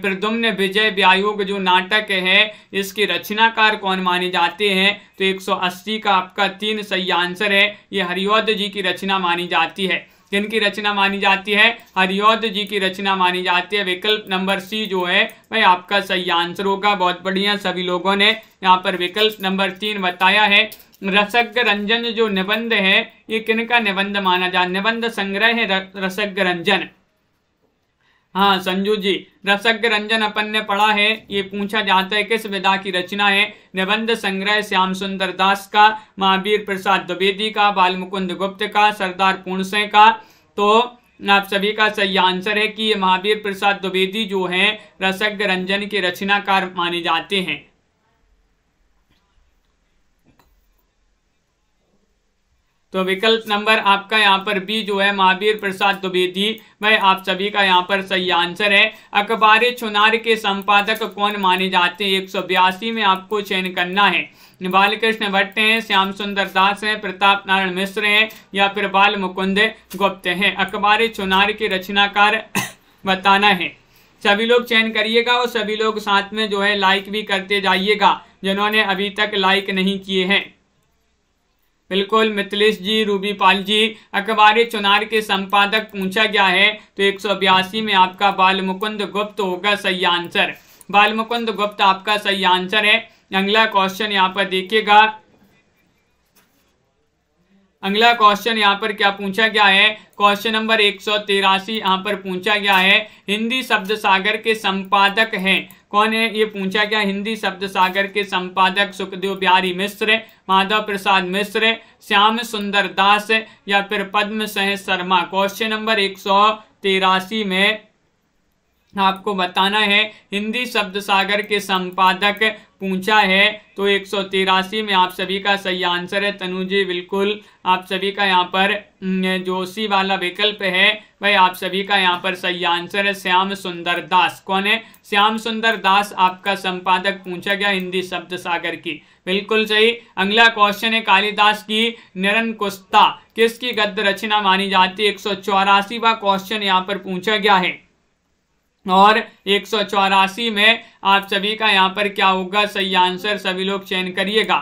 प्रद्युम्न विजय व्यायोग जो नाटक है इसके रचनाकार कौन माने जाते हैं? तो 180 का आपका 3 सही आंसर है, ये हरिऔध जी की रचना मानी जाती है। किनकी रचना मानी जाती है? हरिऔध जी की रचना मानी जाती है। विकल्प नंबर सी जो है भाई आपका सही आंसर होगा। बहुत बढ़िया, सभी लोगों ने यहाँ पर विकल्प नंबर 3 बताया है। रसज्ञ रंजन जो निबंध है ये किनका निबंध माना जाए? निबंध संग्रह है रसज्ञ रंजन। हाँ संजू जी, रसज्ञ रंजन अपन ने पढ़ा है, ये पूछा जाता है किस विधा की रचना है? निबंध संग्रह श्याम सुंदर दास का, महावीर प्रसाद द्विवेदी का, बाल मुकुंद गुप्त का, सरदार पूर्णसिंह का। तो आप सभी का सही आंसर है कि ये महावीर प्रसाद द्विवेदी जो हैं रसज्ञ रंजन के रचनाकार माने जाते हैं। तो विकल्प नंबर आपका यहाँ पर बी जो है महावीर प्रसाद द्विवेदी, भाई आप सभी का यहाँ पर सही आंसर है। अखबार चुनार के संपादक कौन माने जाते हैं? 182 में आपको चयन करना है। बालकृष्ण भट्ट हैं, श्याम सुंदर दास हैं, प्रताप नारायण मिश्र हैं या फिर बाल मुकुंद गुप्त हैं। अखबार चुनार के रचनाकार बताना है। सभी लोग चयन करिएगा और सभी लोग साथ में जो है लाइक भी करते जाइएगा जिन्होंने अभी तक लाइक नहीं किए हैं। बिल्कुल मिथिलेश जी, रूबी पाल जी, अखबार चुनार के संपादक पूछा गया है तो 182 में आपका बाल मुकुंद गुप्त होगा सही आंसर। बाल मुकुंद गुप्त आपका सही आंसर है। अगला क्वेश्चन यहाँ पर देखिएगा, अगला क्वेश्चन यहाँ पर क्या पूछा गया है? क्वेश्चन नंबर 183 यहाँ पर पूछा गया है हिंदी शब्द सागर के संपादक हैं कौन है? ये पूछा गया हिंदी शब्द सागर के संपादक सुखदेव बिहारी मिश्र, माधव प्रसाद मिश्र, श्याम सुंदर दास या फिर पद्म सिंह शर्मा। क्वेश्चन नंबर 183 में आपको बताना है हिंदी शब्द सागर के संपादक पूछा है तो 183 में आप सभी का सही आंसर है। तनु जी बिल्कुल आप सभी का यहाँ पर जोशी वाला विकल्प है, भाई आप सभी का यहाँ पर सही आंसर है श्याम सुंदर दास। कौन है? श्याम सुंदर दास आपका संपादक पूछा गया हिंदी शब्द सागर की, बिल्कुल सही। अगला क्वेश्चन है कालिदास की निरंकुशता किसकी गद्य रचना मानी जाती है? 184वां क्वेश्चन यहाँ पर पूछा गया है और 184 में आप सभी का यहाँ पर क्या होगा सही आंसर? सभी लोग चयन करिएगा,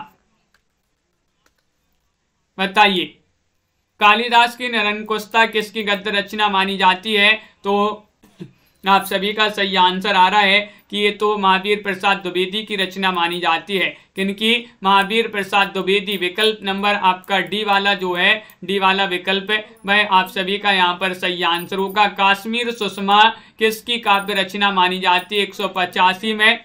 बताइए। कालिदास की निरंकुशता किसकी गद्य रचना मानी जाती है? तो आप सभी का सही आंसर आ रहा है कि ये तो महावीर प्रसाद द्विवेदी की रचना मानी जाती है। किनकी? महावीर प्रसाद द्विवेदी। विकल्प नंबर आपका डी वाला जो है, डी वाला विकल्प वह आप सभी का यहाँ पर सही आंसर होगा। कश्मीर सुषमा किसकी काव्य रचना मानी जाती है? 185 में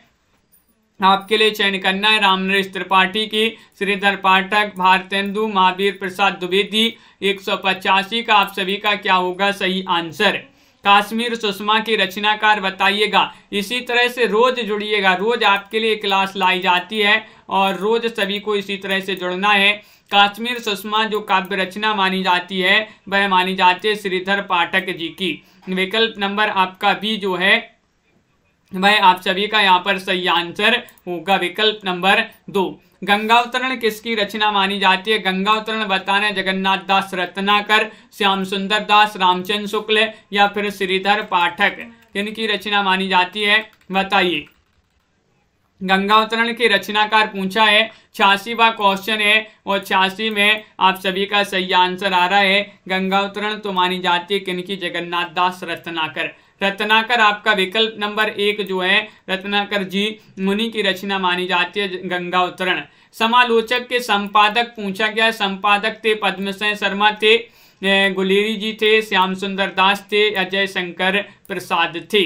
आपके लिए चयन करना है राम नरेश त्रिपाठी की, श्रीधर पाठक, भारतेंदु, महावीर प्रसाद द्विवेदी। 185 का आप सभी का क्या होगा सही आंसर? कश्मीर सुषमा की रचनाकार बताइएगा। इसी तरह से रोज जुड़िएगा, रोज आपके लिए क्लास लाई जाती है और रोज सभी को इसी तरह से जुड़ना है। कश्मीर सुषमा जो काव्य रचना मानी जाती है वह मानी जाती है श्रीधर पाठक जी की। विकल्प नंबर आपका बी जो है वह आप सभी का यहाँ पर सही आंसर होगा, विकल्प नंबर 2। गंगावतरण किसकी रचना मानी जाती है? गंगावतरण बताना जगन्नाथ दास रत्नाकर, श्याम सुंदर दास, रामचंद्र शुक्ल या फिर श्रीधर पाठक। किनकी रचना मानी जाती है बताइए। गंगावतरण के रचनाकार पूछा है, 86वां क्वेश्चन है और 86 में आप सभी का सही आंसर आ रहा है गंगावतरण तो मानी जाती है किनकी? जगन्नाथ दास रत्नाकर। रत्नाकर आपका विकल्प नंबर 1 जो है रत्नाकर जी मुनि की रचना मानी जाती है गंगावतरण। समालोचक के संपादक पूछा गया, संपादक थे पद्म सिंह शर्मा थे, गुलेरी जी थे, श्याम सुंदर दास थे, अजय शंकर प्रसाद थे।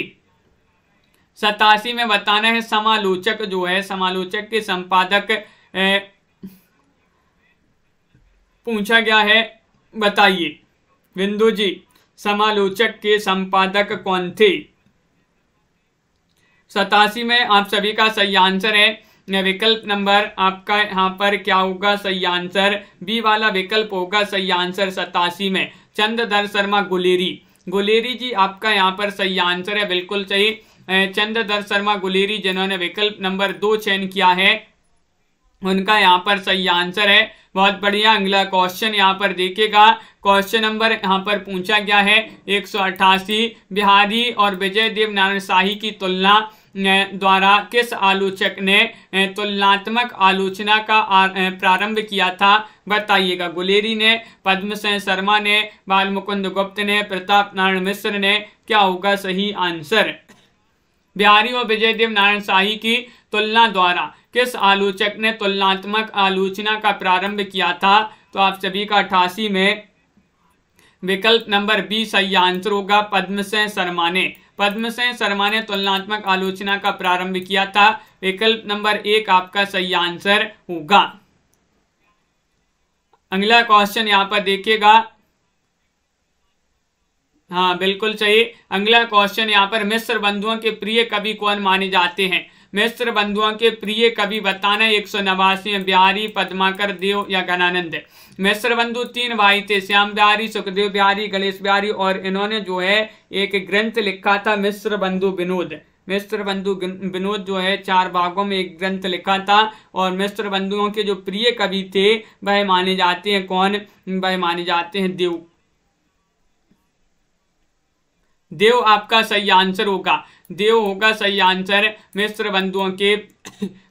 87 में बताना है समालोचक जो है, समालोचक के संपादक पूछा गया है, बताइए बिंदु जी समालोचक के संपादक कौन थे? 87 में आप सभी का सही आंसर है विकल्प नंबर आपका यहाँ पर क्या होगा, सही आंसर बी वाला विकल्प होगा सही आंसर 87 में। चंद्रधर शर्मा गुलेरी, गुलेरी जी आपका यहाँ पर सही आंसर है, बिल्कुल सही। चंद्रधर शर्मा गुलेरी जिन्होंने विकल्प नंबर 2 चयन किया है, उनका यहाँ पर सही आंसर है। बहुत बढ़िया। अगला क्वेश्चन यहाँ पर देखिएगा, क्वेश्चन नंबर यहाँ पर पूछा गया है 188, बिहारी और विजय देव नारायण शाही की तुलना द्वारा किस आलोचक ने तुलनात्मक आलोचना का प्रारंभ किया था, बताइएगा। गुलेरी ने, पद्मसेन शर्मा ने, बालमुकुंद गुप्त ने, प्रताप नारायण मिश्र ने, क्या होगा सही आंसर। बिहारी और विजय देव नारायण शाही की तुलना द्वारा किस आलोचक ने तुलनात्मक आलोचना का प्रारंभ किया था, तो आप सभी का 88 में विकल्प नंबर बी सही आंसर होगा, पद्मसेन शर्मा ने। पद्मसेन शर्मा ने तुलनात्मक आलोचना का प्रारंभ किया था, विकल्प नंबर 1 आपका सही आंसर होगा। अगला क्वेश्चन यहाँ पर देखिएगा, हाँ बिल्कुल सही। अगला क्वेश्चन यहाँ पर, मिस्र बंधुओं के प्रिय कवि कौन माने जाते हैं। मिस्र बंधुओं के प्रिय कवि बताना। 189 बिहारी, पद्माकर, देव या गणानंद। मिस्र बंधु 3 भाई थे, श्याम बिहारी, सुखदेव बिहारी, गणेश बिहारी, और इन्होंने जो है एक ग्रंथ लिखा था मिस्र बंधु विनोद। मिस्र बंधु विनोद जो है 4 भागों में एक ग्रंथ लिखा था, और मिस्र बंधुओं के जो प्रिय कवि थे वह माने जाते हैं कौन, वह माने जाते हैं देव। देव आपका सही आंसर होगा, देव होगा सही आंसर। मिस्र बंधुओं के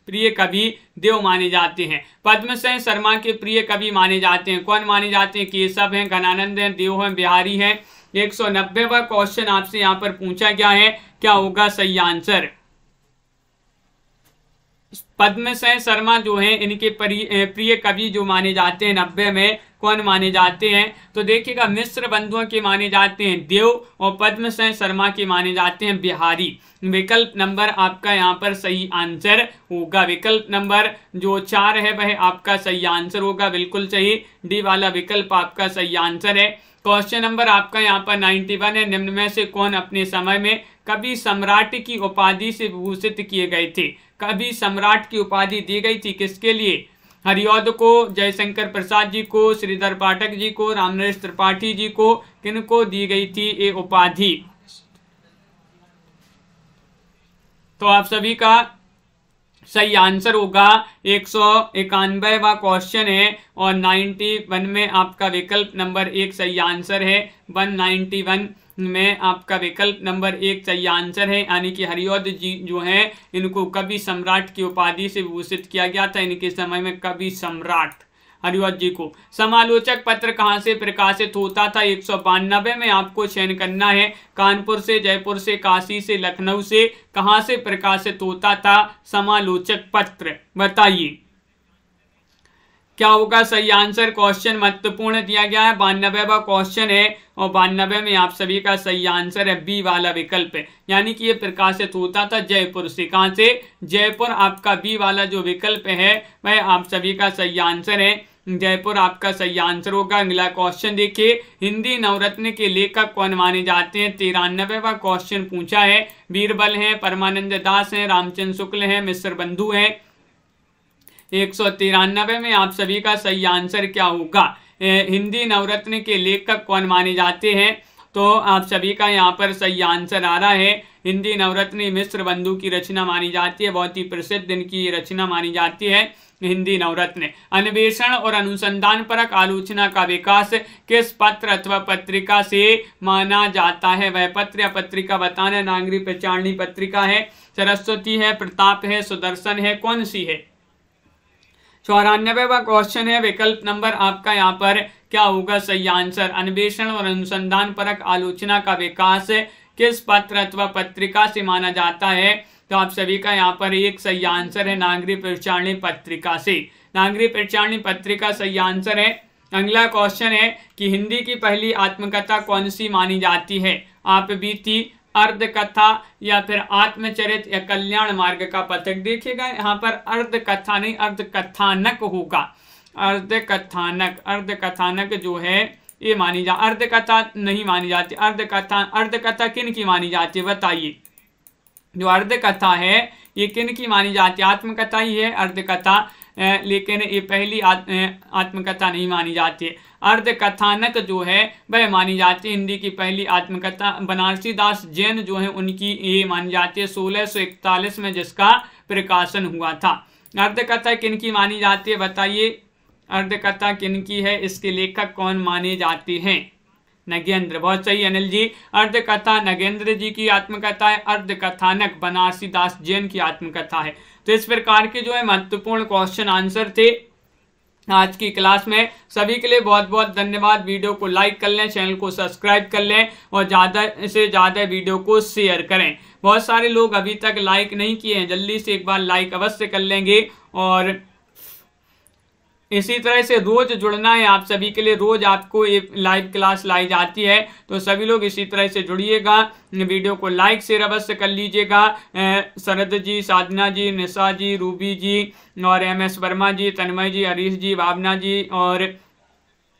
प्रिय कवि देव माने जाते हैं। पद्मसेन शर्मा के प्रिय कवि माने जाते हैं कौन माने जाते हैं, केशव हैं, गणानंद हैं, देव हैं, बिहारी हैं। 190वां क्वेश्चन आपसे यहाँ पर पूछा गया है, क्या होगा सही आंसर। पद्मसेन शर्मा जो हैं इनके प्रिय कवि जो माने जाते हैं 90 में कौन माने जाते हैं, तो देखिएगा मिस्र बंधुओं के माने जाते हैं देव, और पद्मसेन शर्मा के माने जाते हैं बिहारी। विकल्प नंबर आपका यहाँ पर सही आंसर होगा, विकल्प नंबर जो 4 है वह आपका सही आंसर होगा, बिल्कुल सही। डी वाला विकल्प आपका सही आंसर है। क्वेश्चन नंबर आपका यहाँ पर 91 है, निम्न में से कौन अपने समय में कवि सम्राट की उपाधि से विभूषित किए गए थे। कवि सम्राट की उपाधि दी गई थी किसके लिए, हरिऔध को, जयशंकर प्रसाद जी को, श्रीधर पाठक जी को, रामनरेश त्रिपाठी जी को, किनको दी गई थी ये उपाधि। तो आप सभी का सही आंसर होगा 191वां क्वेश्चन है, और 91 में आपका विकल्प नंबर 1 सही आंसर है। 191 में आपका विकल्प नंबर 1 सही आंसर है, यानी कि हरिऔध जी जो हैं इनको कवि सम्राट की उपाधि से विभूषित किया गया था। इनके समय में कवि सम्राट हरिऔध जी को। समालोचक पत्र कहाँ से प्रकाशित होता था, 192 में आपको चयन करना है। कानपुर से, जयपुर से, काशी से, लखनऊ से, कहाँ से प्रकाशित होता था समालोचक पत्र, बताइए क्या होगा सही आंसर। क्वेश्चन महत्वपूर्ण दिया गया है, 92वां क्वेश्चन है, और 92 में आप सभी का सही आंसर है बी वाला विकल्प है, यानी कि ये प्रकाशित होता था जयपुर से। कहाँ से, जयपुर। आपका बी वाला जो विकल्प है वह आप सभी का सही आंसर है, जयपुर आपका सही आंसर होगा। अगला क्वेश्चन देखिए, हिंदी नवरत्न के लेखक कौन माने जाते हैं। 93वां क्वेश्चन पूछा है। बीरबल हैं, परमानंद दास हैं, रामचंद्र शुक्ल हैं, मिस्र बंधु हैं। 193 में आप सभी का सही आंसर क्या होगा, हिंदी नवरत्न के लेखक कौन माने जाते हैं, तो आप सभी का यहाँ पर सही आंसर आ रहा है हिंदी नवरत्न मिस्र बंधु की रचना मानी जाती है, बहुत ही प्रसिद्ध इनकी रचना मानी जाती है हिंदी नवरत्न। अन्वेषण और अनुसंधान परक आलोचना का विकास किस पत्र अथवा पत्रिका से माना जाता है, वह पत्र या पत्रिका बताना। नागरी प्रचारणी पत्रिका है, सरस्वती है, प्रताप है, सुदर्शन है, कौन सी है। 94वां क्वेश्चन है, विकल्प नंबर आपका यहाँ पर क्या होगा सही आंसर। अन्वेषण और अनुसंधान परक आलोचना का विकास किस पत्र अथवा पत्रिका से माना जाता है, तो आप सभी का यहाँ पर एक सही आंसर है नागरी प्रचारणी पत्रिका से। नागरी प्रचारणी पत्रिका सही आंसर है। अगला क्वेश्चन है कि हिंदी की पहली आत्मकथा कौन सी मानी जाती है, आप बीती, अर्ध कथा या फिर आत्मचरित या कल्याण मार्ग का पथक। देखिएगा यहाँ पर अर्ध कथा नहीं अर्ध कथानक होगा, अर्ध कथानक। अर्ध कथानक जो है ये मानी जा, अर्ध कथा नहीं मानी जाती। अर्ध कथा किन की मानी जाती है बताइए। जो अर्ध कथा है ये किन की मानी जाती है? आत्मकथा ही है अर्ध कथा, लेकिन ये पहली आत्मकथा नहीं मानी जाती है। अर्ध कथानक जो है वह मानी जाती है हिंदी की पहली आत्मकथा। बनारसी दास जैन जो है उनकी ये मानी जाती है 1641 में जिसका प्रकाशन हुआ था। अर्ध कथा किन की मानी जाती है बताइए? अर्ध कथा किन की है, इसके लेखक कौन माने जाते हैं? नगेंद्र, बहुत सही अनिल जी। अर्ध कथा नगेंद्र जी की आत्मकथा है। अर्ध कथानक बनारसी दास जैन की आत्मकथा है। तो इस प्रकार के जो है महत्वपूर्ण क्वेश्चन आंसर थे आज की क्लास में। सभी के लिए बहुत बहुत धन्यवाद। वीडियो को लाइक कर लें, चैनल को सब्सक्राइब कर लें और ज़्यादा से ज़्यादा वीडियो को शेयर करें। बहुत सारे लोग अभी तक लाइक नहीं किए हैं, जल्दी से एक बार लाइक अवश्य कर लेंगे। और इसी तरह से रोज जुड़ना है आप सभी के लिए। रोज आपको ये लाइव क्लास लाई जाती है, तो सभी लोग इसी तरह से जुड़िएगा। वीडियो को लाइक शेयर अवश्य कर लीजिएगा। शरद जी, साधना जी, निशा जी, रूबी जी और MS वर्मा जी, तन्मय जी, हरीश जी, भावना जी और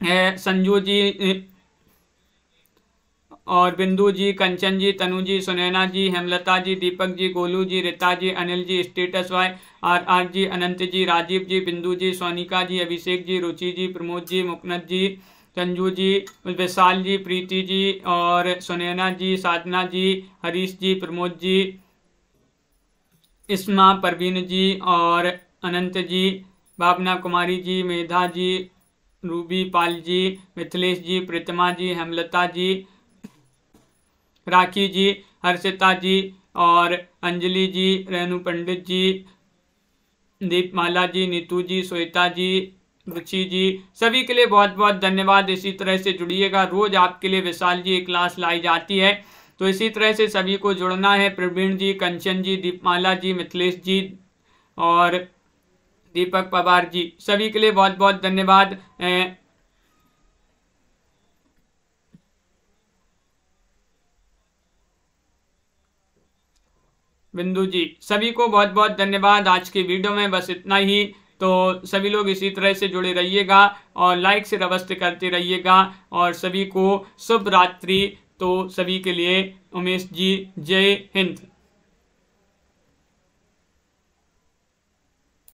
संजू जी और बिंदु जी, कंचन जी, तनु जी, सुनैना जी, हेमलता जी, दीपक जी, गोलू जी, Rita ji, Anil ji, status Y, RR जी, अनंत जी, राजीव जी, बिंदु जी, सोनिका जी, अभिषेक जी, रुचि जी, प्रमोद जी, मुकनद जी, संजू जी, विशाल जी, प्रीति जी और सुनैना जी, साधना जी, हरीश जी, प्रमोद जी, इस्मा, परवीन जी और अनंत जी, भावना कुमारी जी, मेधा जी, रूबी पाल जी, मिथिलेश जी, प्रतिमा जी, हेमलता जी, राखी जी, हर्षिता जी और अंजलि जी, रेणु पंडित जी, दीपमाला जी, नीतू जी, श्वेता जी, रुचि जी, सभी के लिए बहुत बहुत धन्यवाद। इसी तरह से जुड़िएगा। रोज आपके लिए विशाल जी एक क्लास लाई जाती है, तो इसी तरह से सभी को जुड़ना है। प्रवीण जी, कंचन जी, दीपमाला जी, मिथिलेश जी और दीपक पवार जी, सभी के लिए बहुत बहुत धन्यवाद। बिंदु जी, सभी को बहुत बहुत धन्यवाद। आज की वीडियो में बस इतना ही। तो सभी लोग इसी तरह से जुड़े रहिएगा और लाइक से अवश्य करते रहिएगा। और सभी को शुभ रात्रि। तो सभी के लिए उमेश जी, जय हिंद।